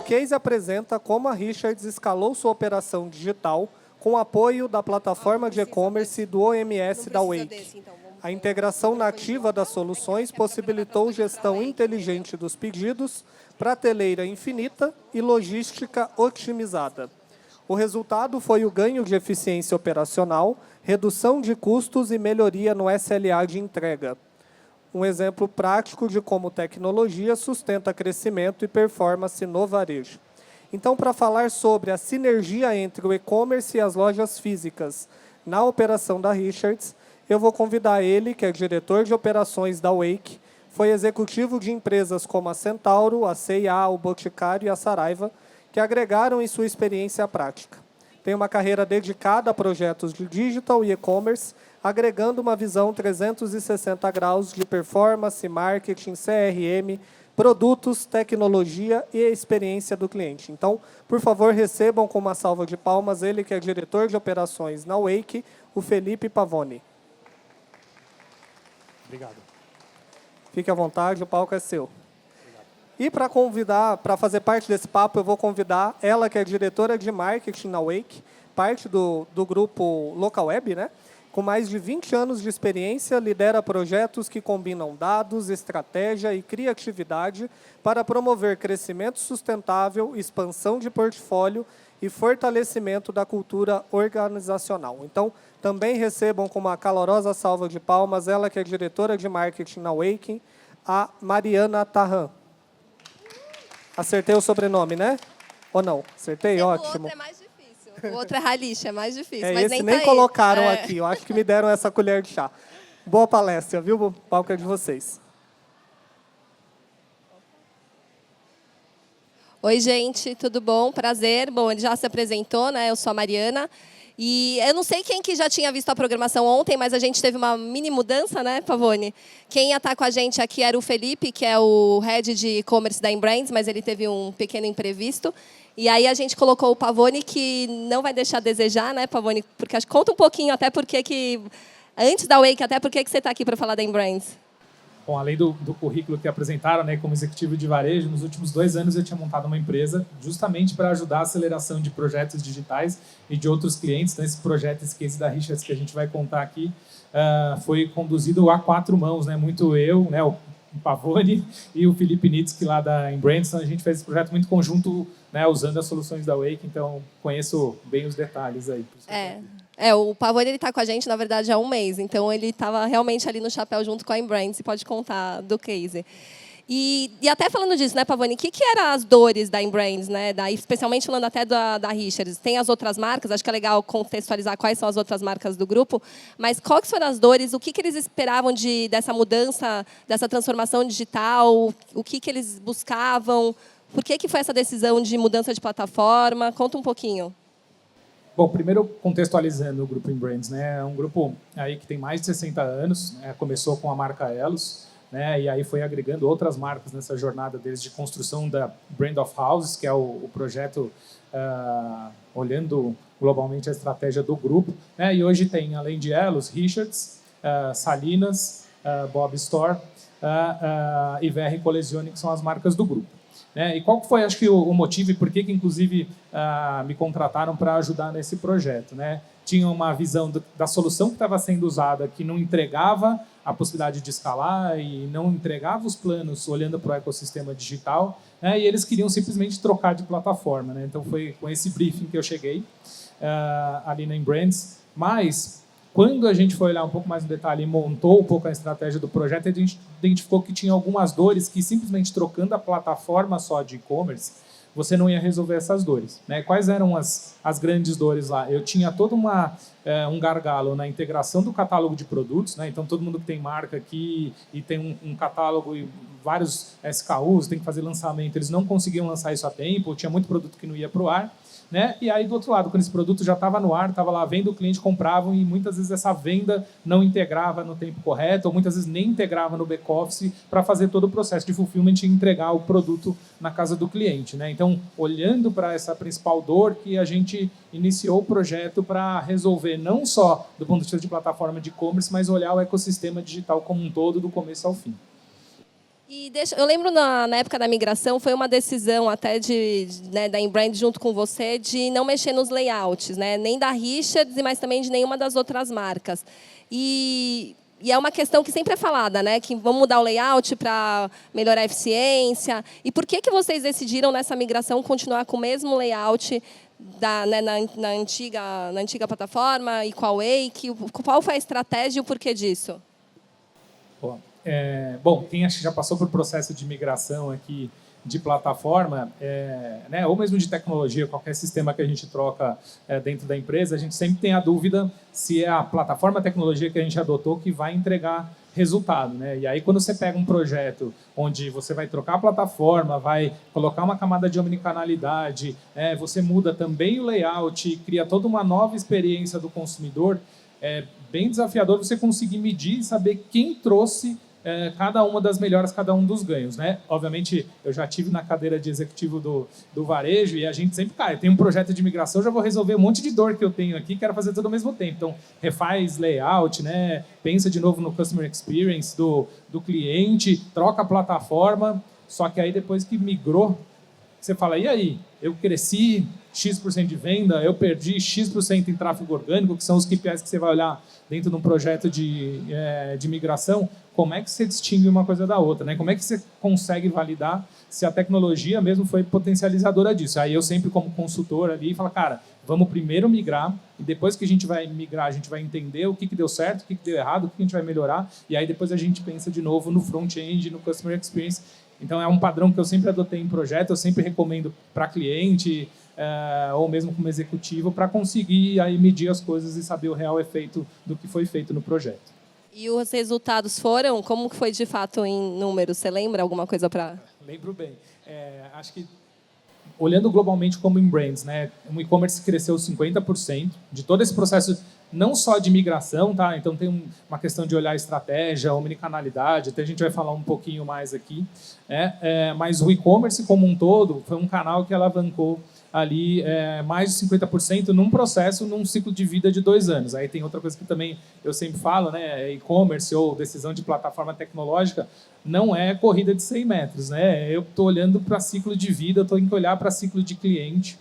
case apresenta como a Richards escalou sua operação digital com o apoio da plataforma de e-commerce do OMS da Wake. A integração nativa das soluções possibilitou gestão inteligente dos pedidos, prateleira infinita e logística otimizada. O resultado foi o ganho de eficiência operacional, redução de custos e melhoria no SLA de entrega. Um exemplo prático de como tecnologia sustenta crescimento e performance no varejo. Então, para falar sobre a sinergia entre o e-commerce e as lojas físicas na operação da Richards, eu vou convidar ele, que é diretor de operações da Wake, foi executivo de empresas como a Centauro, a C&A, o Boticário e a Saraiva, que agregaram em sua experiência prática. Tem uma carreira dedicada a projetos de digital e e-commerce, agregando uma visão 360 graus de performance, marketing, CRM, produtos, tecnologia e experiência do cliente. Então, por favor, recebam com uma salva de palmas ele que é diretor de operações na Wake, o Felipe Pavoni. Obrigado. Fique à vontade, o palco é seu. E para fazer parte desse papo, eu vou convidar ela, que é diretora de marketing na Wake, parte do grupo Local Web, né? Com mais de 20 anos de experiência, lidera projetos que combinam dados, estratégia e criatividade para promover crescimento sustentável, expansão de portfólio e fortalecimento da cultura organizacional. Então, também recebam com uma calorosa salva de palmas ela que é diretora de marketing na Wake, a Mariana Tarran. Acertei o sobrenome, né? Ou não? Acertei? Ótimo. O outro é mais difícil. O outro é Halish, é mais difícil. Mas esse nem colocaram aqui. Eu acho que me deram essa colher de chá. Boa palestra, viu? O palco é de vocês. Oi, gente. Tudo bom? Prazer. Bom, ele já se apresentou, né? Eu sou a Mariana. E eu não sei quem que já tinha visto a programação ontem, mas a gente teve uma mini mudança, né, Pavoni? Quem ia estar com a gente aqui era o Felipe, que é o head de e-commerce da Embrands, mas ele teve um pequeno imprevisto. E aí a gente colocou o Pavoni, que não vai deixar a desejar, né, Pavoni? Porque conta um pouquinho até porque que antes da Wake, até porque que você está aqui para falar da Embrands. Bom, além do currículo que apresentaram, né, como executivo de varejo, nos últimos 2 anos eu tinha montado uma empresa justamente para ajudar a aceleração de projetos digitais e de outros clientes. Então, esse projeto, esse case da Richards que a gente vai contar aqui, foi conduzido a 4 mãos, né, muito eu, né, o Pavoni e o Felipe Nitsky lá da Embrands. Então, a gente fez esse projeto muito conjunto, né, usando as soluções da Wake, então conheço bem os detalhes aí. O Pavoni está com a gente, na verdade, há 1 mês. Então, ele estava realmente ali no chapéu junto com a Embrands e pode contar do case. E até falando disso, né, Pavoni, o que eram as dores da Embrands, né? Especialmente falando até da Richards. Tem as outras marcas, acho que é legal contextualizar quais são as outras marcas do grupo, mas quais foram as dores, o que eles esperavam dessa mudança, dessa transformação digital, o que eles buscavam, por que foi essa decisão de mudança de plataforma? Conta um pouquinho. Bom, primeiro contextualizando o grupo Embrands, né? É um grupo aí que tem mais de 60 anos, né? Começou com a marca Elos, né? E aí foi agregando outras marcas nessa jornada deles de construção da Brand of Houses, que é o projeto olhando globalmente a estratégia do grupo, né? E hoje tem, além de Elos, Richards, Salinas, Bob Store e VR Collezione, que são as marcas do grupo. E qual foi, acho que, o motivo e por que inclusive, me contrataram para ajudar nesse projeto? Né? Tinha uma visão da solução que estava sendo usada que não entregava a possibilidade de escalar e não entregava os planos olhando para o ecossistema digital, né? E eles queriam simplesmente trocar de plataforma. Né? Então, foi com esse briefing que eu cheguei ali na Embrands. Mas, quando a gente foi olhar um pouco mais no detalhe e montou um pouco a estratégia do projeto, a gente identificou que tinha algumas dores que simplesmente trocando a plataforma só de e-commerce, você não ia resolver essas dores. Né? Quais eram as grandes dores lá? Eu tinha todo um gargalo na integração do catálogo de produtos. Né? Então, todo mundo que tem marca aqui e tem um catálogo e vários SKUs, tem que fazer lançamento, eles não conseguiam lançar isso a tempo, tinha muito produto que não ia para o ar. Né? E aí, do outro lado, quando esse produto já estava no ar, estava lá vendo, o cliente comprava e muitas vezes essa venda não integrava no tempo correto ou muitas vezes nem integrava no back-office para fazer todo o processo de fulfillment e entregar o produto na casa do cliente. Né? Então, olhando para essa principal dor, que a gente iniciou o projeto para resolver não só do ponto de vista de plataforma de e-commerce, mas olhar o ecossistema digital como um todo, do começo ao fim. E eu lembro na época da migração, foi uma decisão até né, da Inbrand junto com você de não mexer nos layouts, né, nem da Richards, mas também de nenhuma das outras marcas. E é uma questão que sempre é falada, né, que vamos mudar o layout para melhorar a eficiência. E por que vocês decidiram nessa migração continuar com o mesmo layout né, na antiga plataforma e com a Wake? Qual foi a estratégia e o porquê disso? Bom, quem acho que já passou por processo de migração aqui de plataforma, né, ou mesmo de tecnologia, qualquer sistema que a gente troca dentro da empresa, a gente sempre tem a dúvida se é a plataforma, a tecnologia que a gente adotou que vai entregar resultado, né? E aí, quando você pega um projeto onde você vai trocar a plataforma, vai colocar uma camada de omnicanalidade, você muda também o layout, cria toda uma nova experiência do consumidor, é bem desafiador você conseguir medir e saber quem trouxe cada uma das melhoras, cada um dos ganhos, né? Obviamente, eu já tive na cadeira de executivo do varejo e a gente sempre, cara, tem um projeto de migração, já vou resolver um monte de dor que eu tenho aqui, quero fazer tudo ao mesmo tempo. Então, refaz layout, né? Pensa de novo no customer experience do cliente, troca a plataforma, só que aí depois que migrou, você fala, e aí? Eu cresci X% de venda, eu perdi X% em tráfego orgânico, que são os KPIs que você vai olhar dentro de um projeto de migração. Como é que você distingue uma coisa da outra, né? Como é que você consegue validar se a tecnologia mesmo foi potencializadora disso? Aí eu sempre, como consultor ali, falo, cara, vamos primeiro migrar, e depois que a gente vai migrar, a gente vai entender o que deu certo, o que deu errado, o que a gente vai melhorar, e aí depois a gente pensa de novo no front-end, no customer experience. Então, é um padrão que eu sempre adotei em projeto, eu sempre recomendo para cliente, ou mesmo como executivo, para conseguir aí medir as coisas e saber o real efeito do que foi feito no projeto. E os resultados foram? Como foi de fato em números? Você lembra alguma coisa para... Lembro bem. Acho que, olhando globalmente como em brands, né, o e-commerce cresceu 50% de todo esse processo, não só de migração, tá? Então tem uma questão de olhar a estratégia, a omnicanalidade, até a gente vai falar um pouquinho mais aqui, mas o e-commerce como um todo foi um canal que alavancou ali mais de 50% num processo, num ciclo de vida de 2 anos. Aí tem outra coisa que também eu sempre falo, né? E-commerce ou decisão de plataforma tecnológica não é corrida de 100 metros, né? Eu estou olhando para ciclo de vida, eu tenho que olhar para ciclo de cliente.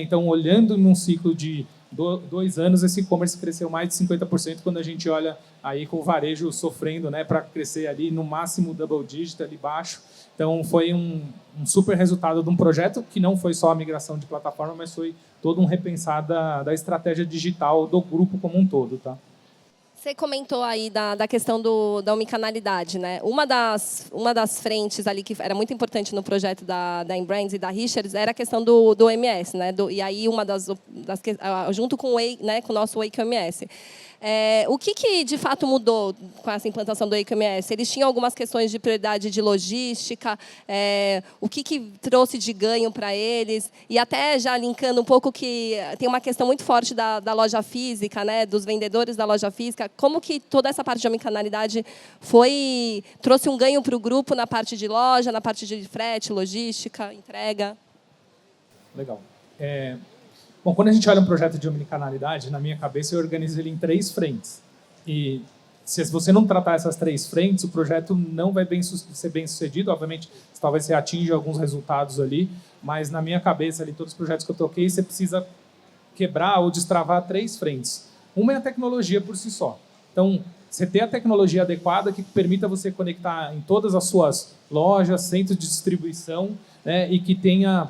Então, olhando num ciclo de 2 anos, esse e-commerce cresceu mais de 50% quando a gente olha aí com o varejo sofrendo, né, para crescer ali no máximo double digit ali baixo. Então, foi um super resultado de um projeto que não foi só a migração de plataforma, mas foi todo um repensar da estratégia digital do grupo como um todo, tá? Você comentou aí da questão da omnicanalidade, né? Uma das frentes ali que era muito importante no projeto da Inbrands e da Richards era a questão do OMS, né? E aí junto com o Wake, né, com o nosso Wake OMS. O que de fato mudou com essa implantação do Wake OMS? Eles tinham algumas questões de prioridade de logística, o que trouxe de ganho para eles, e até já linkando um pouco que tem uma questão muito forte da loja física, né, dos vendedores da loja física, como que toda essa parte de omnicanalidade trouxe um ganho para o grupo na parte de loja, na parte de frete, logística, entrega? Legal. Bom, quando a gente olha um projeto de omnicanalidade, na minha cabeça eu organizo ele em 3 frentes. E se você não tratar essas 3 frentes, o projeto não vai ser bem sucedido. Obviamente, talvez você atinja alguns resultados ali, mas na minha cabeça, ali, todos os projetos que eu toquei, você precisa quebrar ou destravar 3 frentes. Uma é a tecnologia por si só. Então, você ter a tecnologia adequada que permita você conectar em todas as suas lojas, centros de distribuição, né, e que tenha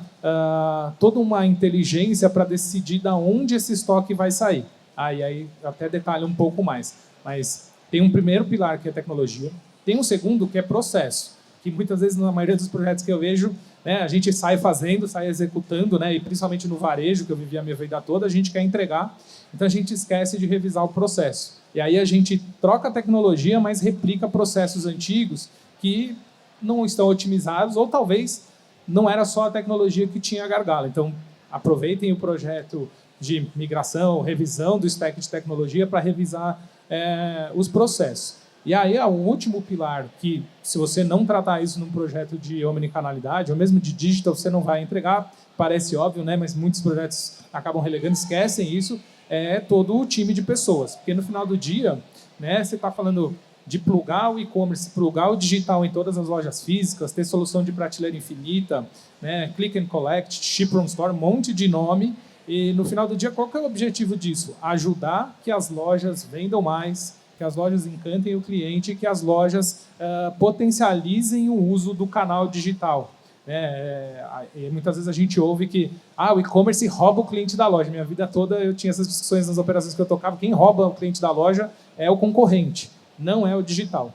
toda uma inteligência para decidir de onde esse estoque vai sair. E aí até detalhe um pouco mais. Mas tem um primeiro pilar, que é tecnologia. Tem um segundo, que é processo. Que muitas vezes, na maioria dos projetos que eu vejo, né, a gente sai fazendo, sai executando, né, e principalmente no varejo, que eu vivi a minha vida toda, a gente quer entregar, então a gente esquece de revisar o processo. E aí a gente troca a tecnologia, mas replica processos antigos que não estão otimizados, ou talvez não era só a tecnologia que tinha gargalo. Então, aproveitem o projeto de migração, revisão do stack de tecnologia para revisar os processos. E aí, o último pilar, que se você não tratar isso num projeto de omnicanalidade, ou mesmo de digital, você não vai entregar, parece óbvio, né? Mas muitos projetos acabam relegando, esquecem isso, é todo o time de pessoas. Porque no final do dia, né, você está falando de plugar o e-commerce, plugar o digital em todas as lojas físicas, ter solução de prateleira infinita, né, click and collect, ship from store, um monte de nome. E no final do dia, qual que é o objetivo disso? Ajudar que as lojas vendam mais, que as lojas encantem o cliente, que as lojas potencializem o uso do canal digital. E muitas vezes a gente ouve que o e-commerce rouba o cliente da loja. Minha vida toda eu tinha essas discussões nas operações que eu tocava. Quem rouba o cliente da loja é o concorrente, não é o digital.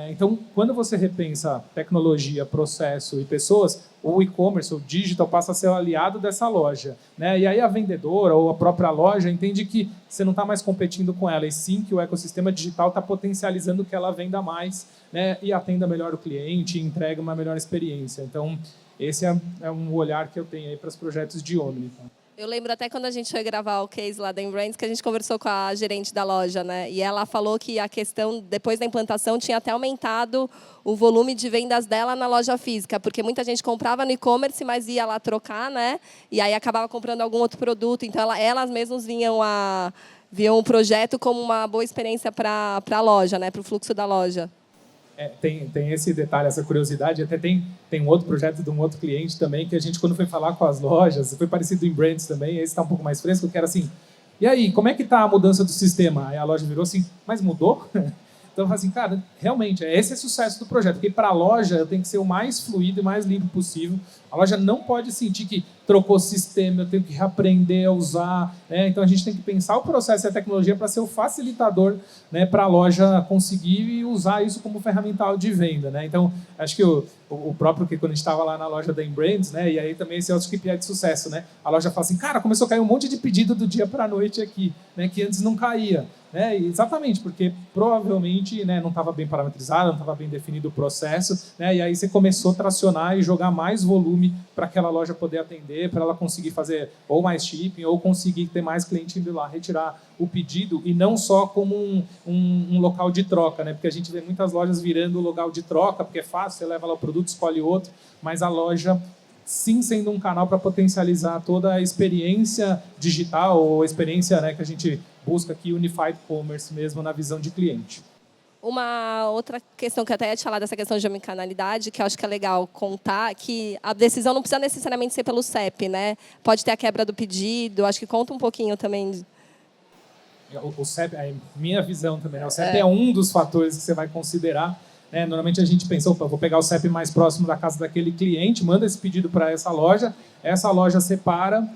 Então, quando você repensa tecnologia, processo e pessoas, o e-commerce, o digital, passa a ser o aliado dessa loja, né? E aí a vendedora ou a própria loja entende que você não está mais competindo com ela, e sim que o ecossistema digital está potencializando que ela venda mais, né? E atenda melhor o cliente, e entregue uma melhor experiência. Então, esse é um olhar que eu tenho aí para os projetos de Omni. Eu lembro até quando a gente foi gravar o case lá da Embrands, que a gente conversou com a gerente da loja, né? E ela falou que a questão, depois da implantação, tinha até aumentado o volume de vendas dela na loja física, porque muita gente comprava no e-commerce, mas ia lá trocar, né? E aí acabava comprando algum outro produto. Então, elas mesmas viam o projeto como uma boa experiência para a loja, né? Para o fluxo da loja. Tem esse detalhe, essa curiosidade. Até tem um outro projeto de um outro cliente também, que a gente, quando foi falar com as lojas, foi parecido em Brands também, esse está um pouco mais fresco, que era assim, e aí, como é que está a mudança do sistema? Aí a loja virou assim, mas mudou? Então eu falei assim, cara, realmente, esse é o sucesso do projeto, porque para a loja eu tenho que ser o mais fluido e mais limpo possível. A loja não pode sentir que trocou o sistema, eu tenho que reaprender a usar, né? Então a gente tem que pensar o processo e a tecnologia para ser o facilitador, né, para a loja conseguir usar isso como ferramental de venda, né? Então acho que o próprio, que quando a gente estava lá na loja da Embrands, né, e aí também esse é outro KPI de sucesso, né? A loja fala assim, cara, começou a cair um monte de pedido do dia para a noite aqui, né, que antes não caía. Exatamente, porque provavelmente, né, não estava bem parametrizado, não estava bem definido o processo, né, e aí você começou a tracionar e jogar mais volume para aquela loja poder atender, para ela conseguir fazer ou mais shipping, ou conseguir ter mais cliente indo lá retirar o pedido, e não só como um local de troca, né, porque a gente vê muitas lojas virando local de troca, porque é fácil, você leva lá o produto, escolhe outro, mas a loja sim sendo um canal para potencializar toda a experiência digital, ou a experiência, né, que a gente busca aqui, Unified Commerce mesmo, na visão de cliente. Uma outra questão que eu até ia te falar dessa questão de omnicanalidade, que eu acho que é legal contar, que a decisão não precisa necessariamente ser pelo CEP, né? Pode ter a quebra do pedido, acho que conta um pouquinho também. O CEP, é minha visão também, né? O CEP é um dos fatores que você vai considerar. Normalmente a gente pensa, opa, vou pegar o CEP mais próximo da casa daquele cliente, manda esse pedido para essa loja separa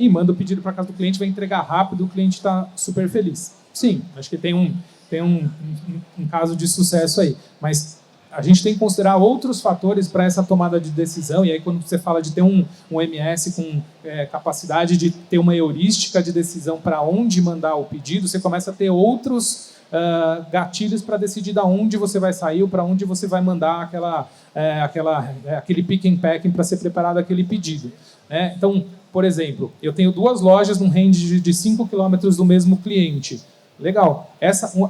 e manda o pedido para a casa do cliente, vai entregar rápido, o cliente está super feliz. Sim, acho que tem um caso de sucesso aí, mas a gente tem que considerar outros fatores para essa tomada de decisão, e aí quando você fala de ter um MS com capacidade de ter uma heurística de decisão para onde mandar o pedido, você começa a ter outros gatilhos para decidir de onde você vai sair ou para onde você vai mandar aquele pick and packing para ser preparado aquele pedido. Então, por exemplo, eu tenho 2 lojas num range de 5 km do mesmo cliente. Legal.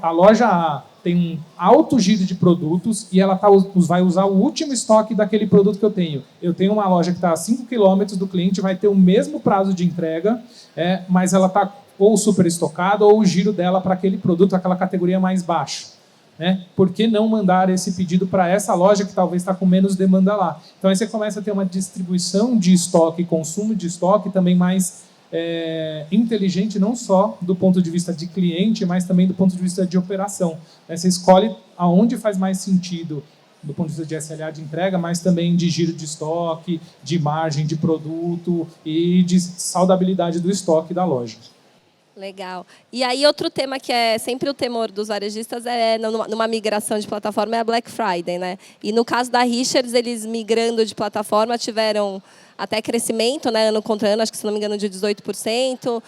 A loja A tem um alto giro de produtos e ela vai usar o último estoque daquele produto que eu tenho. Eu tenho uma loja que está a 5 km do cliente, vai ter o mesmo prazo de entrega, mas ela está ou super estocada ou o giro dela para aquele produto, aquela categoria mais baixa. Por que não mandar esse pedido para essa loja que talvez está com menos demanda lá? Então aí você começa a ter uma distribuição de estoque, consumo de estoque também mais inteligente, não só do ponto de vista de cliente, mas também do ponto de vista de operação. Você escolhe aonde faz mais sentido do ponto de vista de SLA de entrega, mas também de giro de estoque, de margem de produto e de saudabilidade do estoque da loja. Legal. E aí outro tema que é sempre o temor dos varejistas numa migração de plataforma é a Black Friday, né? E no caso da Richards, eles migrando de plataforma tiveram até crescimento, né, ano contra ano, acho que se não me engano de 18%.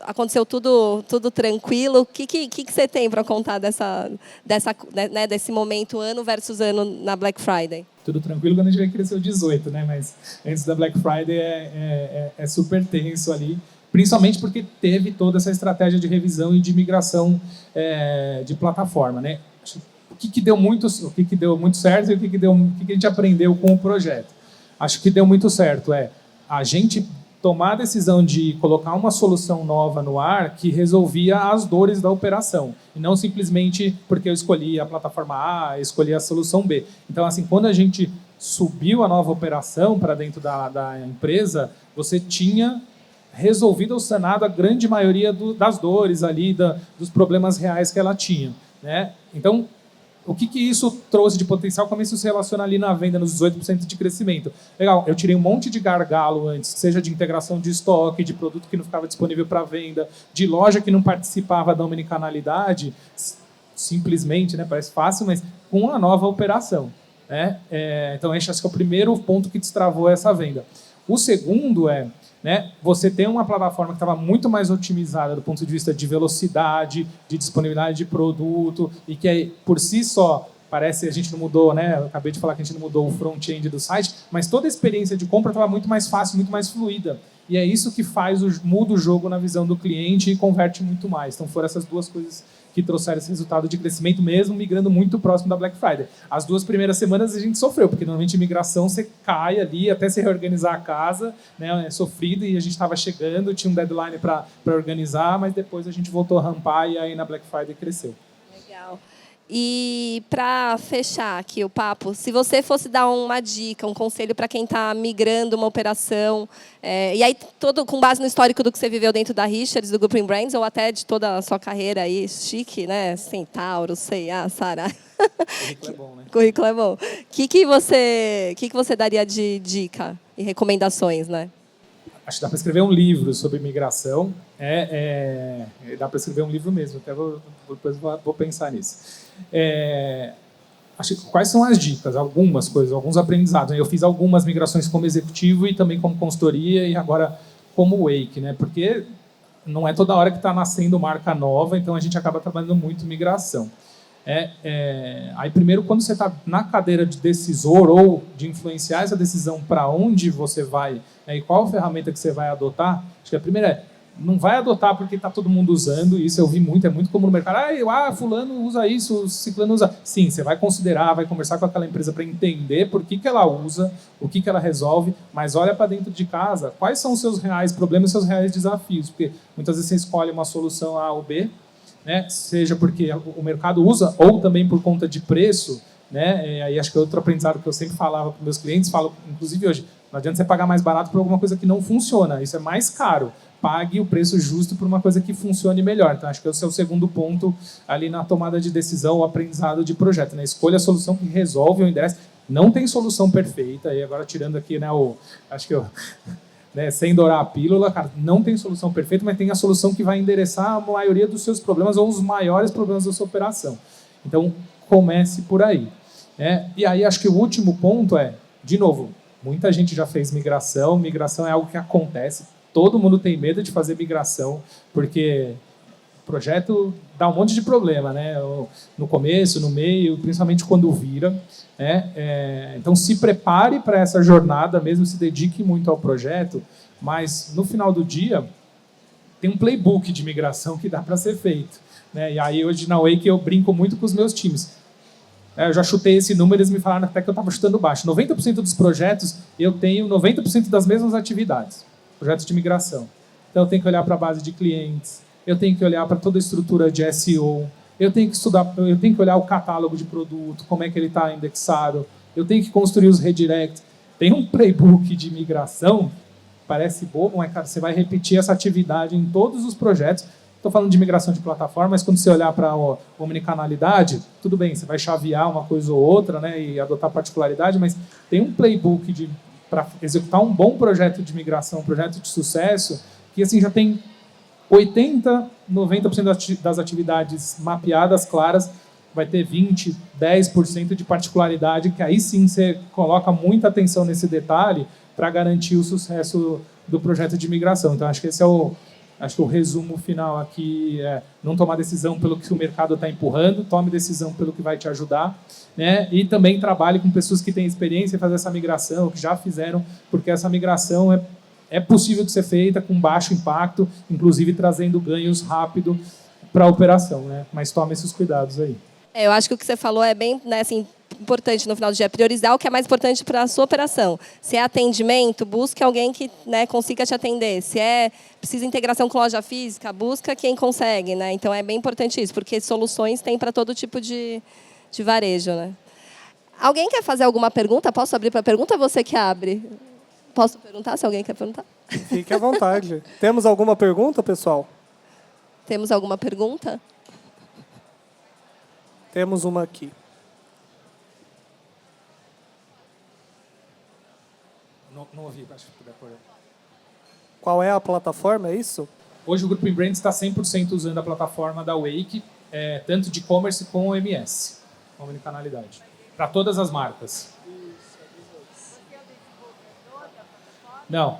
Aconteceu tudo tranquilo. O que você tem para contar desse momento ano versus ano na Black Friday? Tudo tranquilo quando a gente vê que cresceu 18%, né? Mas antes da Black Friday é super tenso ali. Principalmente porque teve toda essa estratégia de revisão e de migração de plataforma, né? O que deu muito certo e o que a gente aprendeu com o projeto. Acho que deu muito certo a gente tomar a decisão de colocar uma solução nova no ar que resolvia as dores da operação, e não simplesmente porque eu escolhi a plataforma A, escolhi a solução B. Então, assim, quando a gente subiu a nova operação para dentro da empresa, você tinha resolvido ou sanado a grande maioria das dores ali, dos problemas reais que ela tinha, né? Então, o que isso trouxe de potencial? Como isso se relaciona ali na venda, nos 18% de crescimento? Legal, eu tirei um monte de gargalo antes, seja de integração de estoque, de produto que não ficava disponível para venda, de loja que não participava da omnicanalidade, simplesmente, né, parece fácil, mas com a nova operação, né? Então, esse acho que é o primeiro ponto que destravou essa venda. O segundo é, né, você tem uma plataforma que estava muito mais otimizada do ponto de vista de velocidade, de disponibilidade de produto, e que por si só, parece que a gente não mudou, né? Eu acabei de falar que a gente não mudou o front-end do site, mas toda a experiência de compra estava muito mais fácil, muito mais fluida. E é isso que muda o jogo na visão do cliente e converte muito mais. Então foram essas duas coisas que trouxeram esse resultado de crescimento, mesmo migrando muito próximo da Black Friday. As 2 primeiras semanas a gente sofreu, porque normalmente migração você cai ali até se reorganizar a casa, né, é sofrido, e a gente estava chegando, tinha um deadline para organizar, mas depois a gente voltou a rampar e aí na Black Friday cresceu. Legal. E para fechar aqui o papo, se você fosse dar uma dica, um conselho para quem está migrando uma operação, e aí todo com base no histórico do que você viveu dentro da Richards, do Grupo Brands, ou até de toda a sua carreira aí, chique, né? Centauro, C&A, Saraiva. Currículo é bom, né? Currículo é bom. O que você daria de dica e recomendações, né? Acho que dá para escrever um livro sobre migração. Dá para escrever um livro mesmo, até depois vou pensar nisso. Acho que, quais são as dicas? Algumas coisas, alguns aprendizados. Eu fiz algumas migrações como executivo e também como consultoria e agora como Wake, né? Porque não é toda hora que está nascendo marca nova, então a gente acaba trabalhando muito migração. Aí, primeiro, quando você está na cadeira de decisor ou de influenciar essa decisão para onde você vai, né, e qual ferramenta que você vai adotar, acho que a primeira não vai adotar porque está todo mundo usando, isso eu vi muito, é muito comum no mercado. Fulano usa isso, ciclano usa. Sim, você vai considerar, vai conversar com aquela empresa para entender por que ela usa, o que ela resolve, mas olha para dentro de casa, quais são os seus reais problemas, os seus reais desafios, porque muitas vezes você escolhe uma solução A ou B, né, seja porque o mercado usa ou também por conta de preço, né? Aí acho que é outro aprendizado que eu sempre falava para meus clientes, falo inclusive hoje, não adianta você pagar mais barato por alguma coisa que não funciona, isso é mais caro. Pague o preço justo por uma coisa que funcione melhor. Então, acho que esse é o segundo ponto ali na tomada de decisão, o aprendizado de projeto, né? Escolha a solução que resolve ou endereça. Não tem solução perfeita, e agora tirando aqui, né, acho que né, sem dourar a pílula, cara, não tem solução perfeita, mas tem a solução que vai endereçar a maioria dos seus problemas ou os maiores problemas da sua operação. Então, comece por aí. E aí, acho que o último ponto de novo, muita gente já fez migração é algo que acontece, todo mundo tem medo de fazer migração, porque o projeto dá um monte de problema, né? No começo, no meio, principalmente quando vira. Então, se prepare para essa jornada, mesmo se dedique muito ao projeto, mas, no final do dia, tem um playbook de migração que dá para ser feito, né? E aí, hoje, na Wake, eu brinco muito com os meus times. Eu já chutei esse número, eles me falaram até que eu estava chutando baixo. 90% dos projetos, eu tenho 90% das mesmas atividades. Projetos de migração. Então, eu tenho que olhar para a base de clientes, eu tenho que olhar para toda a estrutura de SEO, eu tenho que estudar, eu tenho que olhar o catálogo de produto, como é que ele está indexado, eu tenho que construir os redirects. Tem um playbook de migração, parece bobo, mas, cara, você vai repetir essa atividade em todos os projetos. Estou falando de migração de plataforma, mas quando você olhar para a omnicanalidade, tudo bem, você vai chavear uma coisa ou outra, né, e adotar particularidade, mas tem um playbook para executar um bom projeto de migração, um projeto de sucesso, que assim, já tem 80%, 90% das atividades mapeadas, claras, vai ter 20%, 10% de particularidade, que aí sim você coloca muita atenção nesse detalhe para garantir o sucesso do projeto de migração. Então, acho que esse é o resumo final aqui, não tomar decisão pelo que o mercado está empurrando, tome decisão pelo que vai te ajudar, né? E também trabalhe com pessoas que têm experiência em fazer essa migração, que já fizeram, porque essa migração é possível de ser feita com baixo impacto, inclusive trazendo ganhos rápido para a operação, né? Mas tome esses cuidados aí. Eu acho que o que você falou é bem, né, assim, importante no final do dia, priorizar o que é mais importante para a sua operação. Se é atendimento, busque alguém que, né, consiga te atender. Se precisa integração com loja física, busca quem consegue, né? Então é bem importante isso, porque soluções tem para todo tipo de varejo, né? Alguém quer fazer alguma pergunta? Posso abrir para pergunta ou você que abre? Posso perguntar se alguém quer perguntar? Fique à vontade. Temos alguma pergunta, pessoal? Temos alguma pergunta? Temos uma aqui. Não ouvi, acho que puder pôr. Qual é a plataforma, é isso? Hoje o Grupo Inbrands está 100% usando a plataforma da Wake, tanto de e-commerce como OMS, omnicanalidade, para todas as marcas. Não,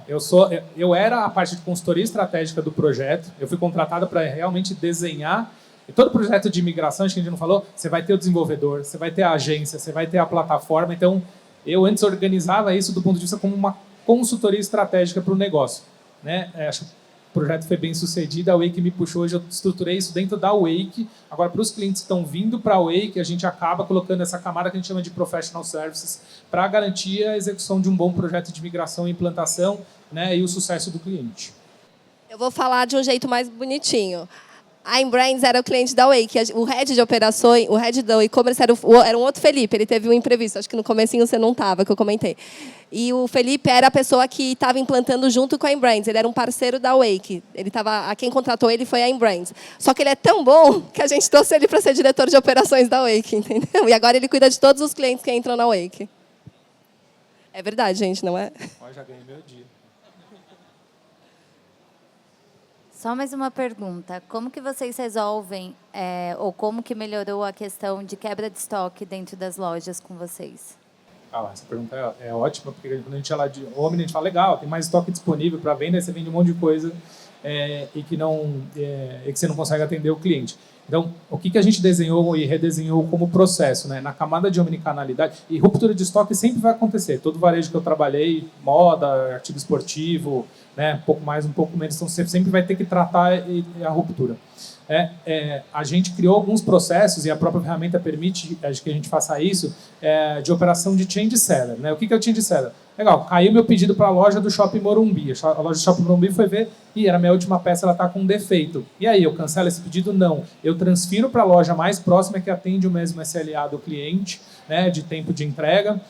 eu era a parte de consultoria estratégica do projeto, eu fui contratada para realmente desenhar. E todo projeto de migração, acho que a gente não falou, você vai ter o desenvolvedor, você vai ter a agência, você vai ter a plataforma. Então, eu antes organizava isso do ponto de vista como uma consultoria estratégica para o negócio, né? Acho que o projeto foi bem sucedido, a Wake me puxou, hoje eu estruturei isso dentro da Wake. Agora, para os clientes que estão vindo para a Wake, a gente acaba colocando essa camada que a gente chama de Professional Services para garantir a execução de um bom projeto de migração e implantação, né, e o sucesso do cliente. Eu vou falar de um jeito mais bonitinho. A Inbrands era o cliente da Wake. O head de operações, o head do e-commerce era um outro Felipe. Ele teve um imprevisto. Acho que no comecinho você não estava, que eu comentei. E o Felipe era a pessoa que estava implantando junto com a Inbrands. Ele era um parceiro da Wake. Quem contratou ele foi a Inbrands. Só que ele é tão bom que a gente trouxe ele para ser diretor de operações da Wake, entendeu? E agora ele cuida de todos os clientes que entram na Wake. É verdade, gente, não é? Eu já ganhei meu dia. Só mais uma pergunta. Como que vocês resolvem, ou como que melhorou a questão de quebra de estoque dentro das lojas com vocês? Essa pergunta é ótima, porque quando a gente fala de Omni, a gente fala, legal, tem mais estoque disponível para venda, aí você vende um monte de coisa e que você não consegue atender o cliente. Então, o que a gente desenhou e redesenhou como processo, né? Na camada de omnicanalidade, e ruptura de estoque sempre vai acontecer. Todo varejo que eu trabalhei, moda, artigo esportivo, né? Um pouco mais, um pouco menos, então você sempre vai ter que tratar a ruptura. A gente criou alguns processos, e a própria ferramenta permite que a gente faça isso, de operação de change seller, né? O que é o change seller? Legal, caiu meu pedido para a loja do Shopping Morumbi. A loja do Shopping Morumbi foi ver, era minha última peça, ela está com um defeito. E aí, eu cancelo esse pedido? Não. Eu transfiro para a loja mais próxima que atende o mesmo SLA do cliente, né, de tempo de entrega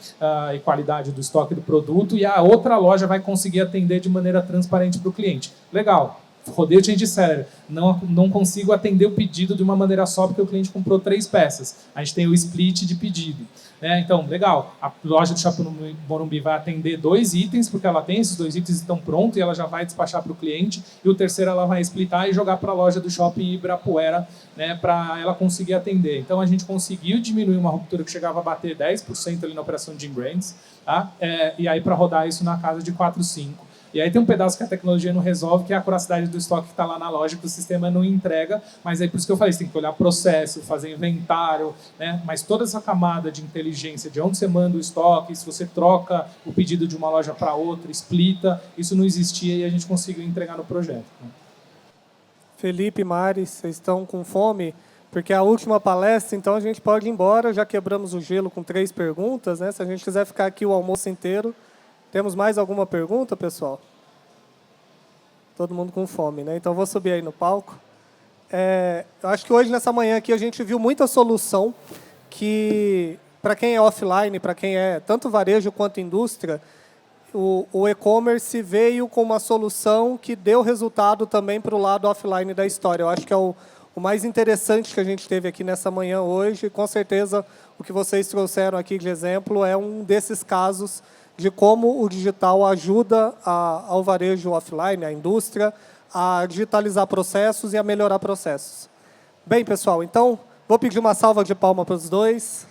e qualidade do estoque do produto, e a outra loja vai conseguir atender de maneira transparente para o cliente. Legal. Rodei o change seller, não consigo atender o pedido de uma maneira só porque o cliente comprou 3 peças. A gente tem o split de pedido. Então, legal, a loja do Shopping Morumbi vai atender 2 itens, porque ela tem esses 2 itens estão prontos e ela já vai despachar para o cliente, e o terceiro ela vai splitar e jogar para a loja do Shopping Ibirapuera, né, para ela conseguir atender. Então, a gente conseguiu diminuir uma ruptura que chegava a bater 10% ali na operação de Inbrands, tá? E aí para rodar isso na casa de 4, 5. E aí tem um pedaço que a tecnologia não resolve, que é a acuracidade do estoque que está lá na loja, que o sistema não entrega, mas aí por isso que eu falei, você tem que olhar processo, fazer inventário, né? Mas toda essa camada de inteligência, de onde você manda o estoque, se você troca o pedido de uma loja para outra, splita, isso não existia e a gente conseguiu entregar no projeto. Né? Felipe, Mari, vocês estão com fome? Porque é a última palestra, então a gente pode ir embora, já quebramos o gelo com 3 perguntas, né? Se a gente quiser ficar aqui o almoço inteiro. Temos mais alguma pergunta, pessoal? Todo mundo com fome, né? Então, vou subir aí no palco. Eu acho que hoje, nessa manhã aqui, a gente viu muita solução que, para quem é offline, para quem é tanto varejo quanto indústria, o e-commerce veio com uma solução que deu resultado também para o lado offline da história. Eu acho que é o mais interessante que a gente teve aqui nessa manhã hoje. Com certeza, o que vocês trouxeram aqui de exemplo é um desses casos de como o digital ajuda ao varejo offline, à indústria, a digitalizar processos e a melhorar processos. Bem, pessoal, então, vou pedir uma salva de palmas para os dois.